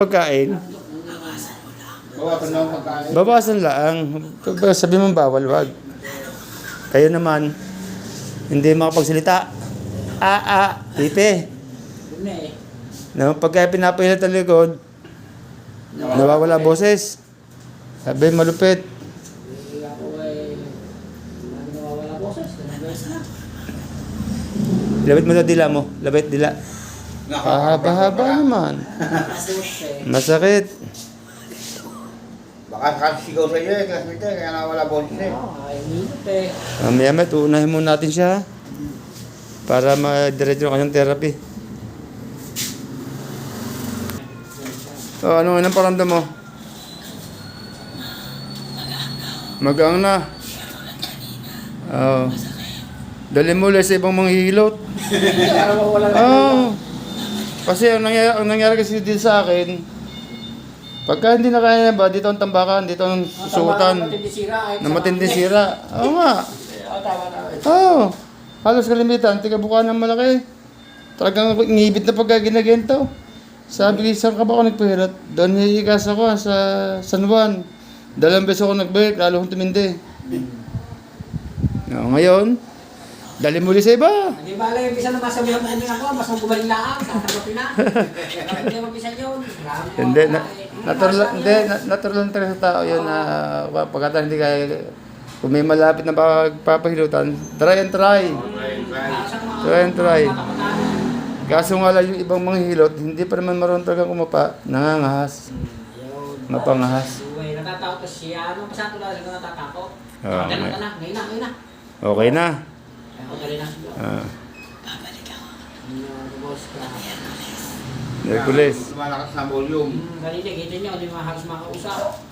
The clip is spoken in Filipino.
Pagkain, Bawasan lang pagkain. babawasan lang. Sabi mo bawal, wag. Kayo naman, hindi makapagsalita. Pipe. No, pagka pinapahilat ang likod, nawawala boses. Sabi, malupit. Labit mo sa dila mo. Labit dila. Haba-haba naman. Masakit. Baka kakasigaw sa iyo classmate kaya nawala boses Maya-maya, uunahin muna natin siya. Para ma-diretso na kanyang therapy. Anong paramdam mo? Magang na. Dali mo ulit sa ibang manghihilot. Kasi ang nangyari kasi dito sa akin, pagka hindi na kaya ba, dito ang tambakan, dito ang susutan. Na matindi sira. Oo nga. Halos kalimitan, tiga-buka ng malaki. Talagang ngibit na pagka ginagento. Sabi ko, saan ka ba ako nagpahirat? Doon hiikas ako sa San Juan. 2 beses ako nagbalik, lalo kong tumindi. Ngayon, dali muli sa iba. Hindi ba lang yung bisa na masabihan mo ako, mas magkumaling laang, tatanggapin na. Hindi mo bisa yun. Hindi, natural lang talaga sa tao yun na pagkata hindi kaya, kung may malapit na pagpapahilutan, try and try. Try and try. Kaso nga lang yung ibang mga hilot, hindi pa naman marunong talaga kumapa, nangangahas. Mapangahas. Natatakot siya. Ano pa sa tulad ko natatakot? Okay. Ngayon na. Okay na. Okay na. Babalik ako. Hercules. Lumalakas na volume. Ganito, kita nyo, hindi mo halos makausap.